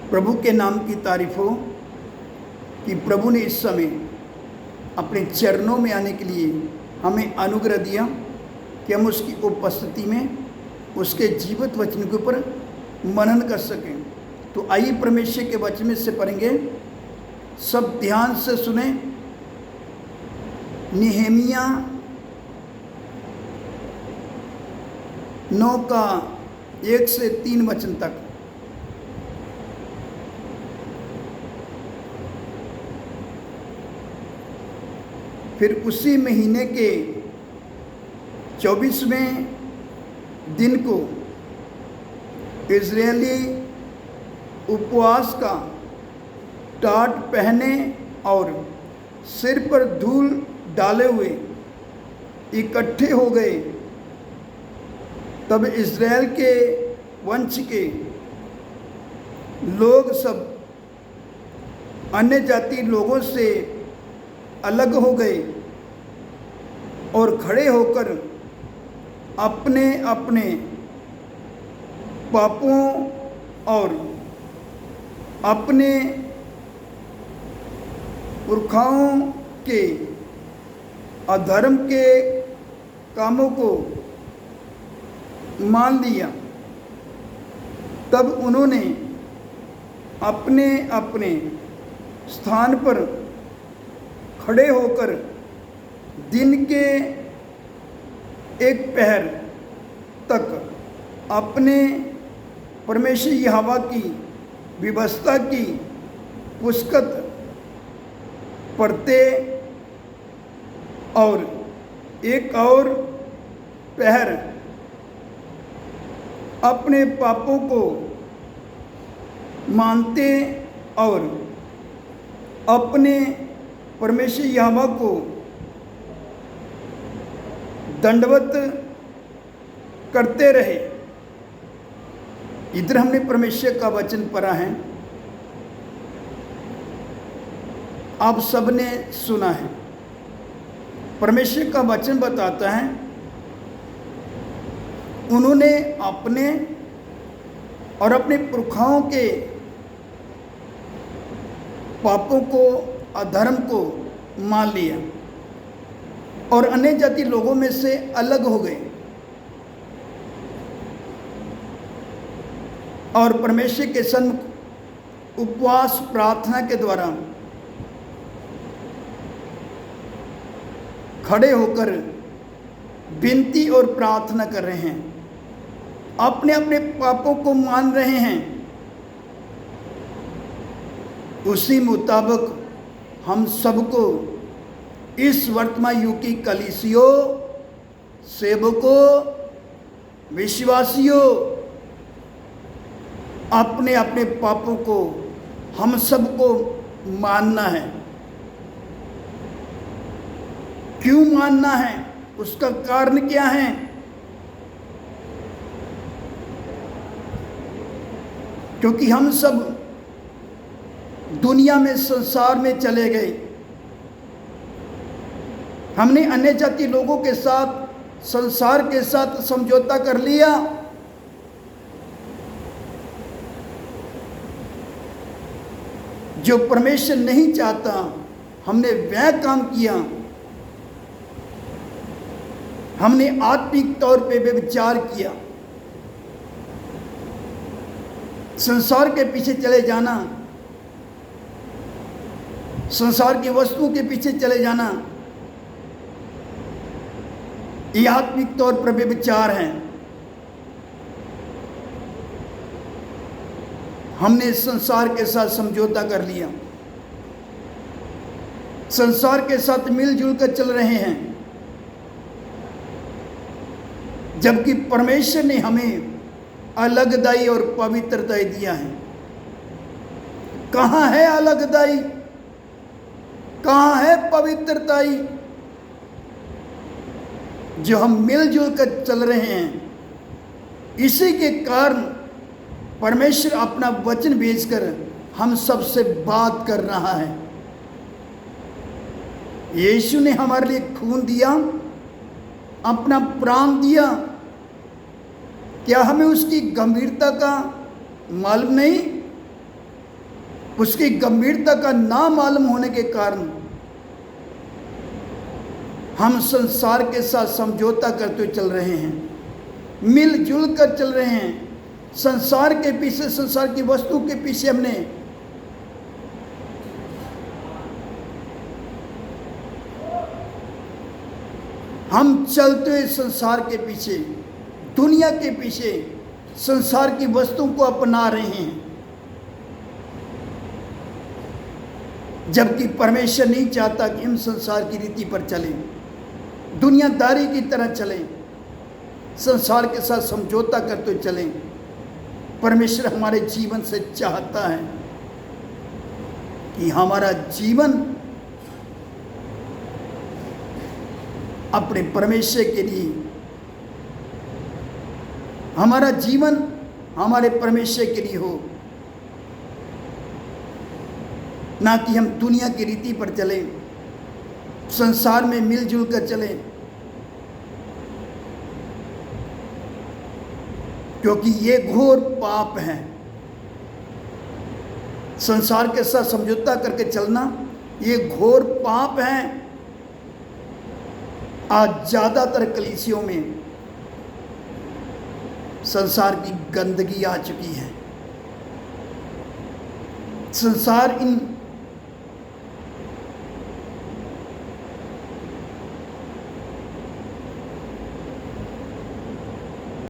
प्रभु के नाम की तारीफ हो कि प्रभु ने इस समय अपने चरणों में आने के लिए हमें अनुग्रह दिया कि हम उसकी उपस्थिति में उसके जीवित वचन के ऊपर मनन कर सकें। तो आइए परमेश्वर के वचन में से पढ़ेंगे, सब ध्यान से सुने। नेहमिया 9 का 1 से 3 वचन तक। फिर उसी महीने के 24वें दिन को इजरायली उपवास का टाट पहने और सिर पर धूल डाले हुए इकट्ठे हो गए। तब इजराइल के वंश के लोग सब अन्य जाति लोगों से अलग हो गए और खड़े होकर अपने अपने पापों और अपने पुरखाओं के अधर्म के कामों को मान लिया। तब उन्होंने अपने अपने स्थान पर खड़े होकर दिन के एक पहर तक अपने परमेश्वर यहोवा की व्यवस्था की पुस्तक पढ़ते और एक और पहर अपने पापों को मानते और अपने परमेश्वर यहोवा को दंडवत करते रहे। इधर हमने परमेश्वर का वचन पढ़ा है, आप सबने सुना है। परमेश्वर का वचन बताता है उन्होंने अपने और अपने पुरखाओं के पापों को अधर्म को मान लिया और अन्य जाति लोगों में से अलग हो गए और परमेश्वर के सन्मुख उपवास प्रार्थना के द्वारा खड़े होकर विनती और प्रार्थना कर रहे हैं, अपने अपने पापों को मान रहे हैं। उसी मुताबिक हम सबको इस वर्तमान युग की कलीसियों, सेवकों, विश्वासियों अपने अपने पापों को हम सबको मानना है। क्यों मानना है? उसका कारण क्या है? क्योंकि हम सब दुनिया में, संसार में चले गए। हमने अन्य जाति लोगों के साथ, संसार के साथ समझौता कर लिया। जो परमेश्वर नहीं चाहता, हमने वह काम किया। हमने आत्मिक तौर पे व्यभिचार किया, संसार के पीछे चले जाना, संसार की वस्तुओं के पीछे चले जाना, ये आत्मिक तौर पर व्यभिचार है। हमने संसार के साथ समझौता कर लिया, संसार के साथ मिलजुल कर चल रहे हैं, जबकि परमेश्वर ने हमें अलगदाई और पवित्रताई दिया है। कहाँ है अलगदाई? कहाँ है पवित्रताई? जो हम मिलजुल कर चल रहे हैं, इसी के कारण परमेश्वर अपना वचन भेजकर हम सबसे बात कर रहा है। यीशु ने हमारे लिए खून दिया, अपना प्राण दिया। क्या हमें उसकी गंभीरता का मालूम नहीं? उसकी गंभीरता का ना मालूम होने के कारण हम संसार के साथ समझौता करते हुए चल रहे हैं, मिलजुल कर चल रहे हैं। संसार के पीछे, संसार की वस्तु के पीछे हम चलते हुए संसार के पीछे, दुनिया के पीछे, संसार की वस्तु को अपना रहे हैं, जबकि परमेश्वर नहीं चाहता कि हम संसार की रीति पर चलें, दुनियादारी की तरह चलें, संसार के साथ समझौता करते हुए चलें। परमेश्वर हमारे जीवन से चाहता है कि हमारा जीवन अपने परमेश्वर के लिए, हमारा जीवन हमारे परमेश्वर के लिए हो, ना कि हम दुनिया की रीति पर चलें, संसार में मिलजुल कर चलें, क्योंकि ये घोर पाप है। संसार के साथ समझौता करके चलना ये घोर पाप है। आज ज़्यादातर कलीसियों में संसार की गंदगी आ चुकी है। संसार इन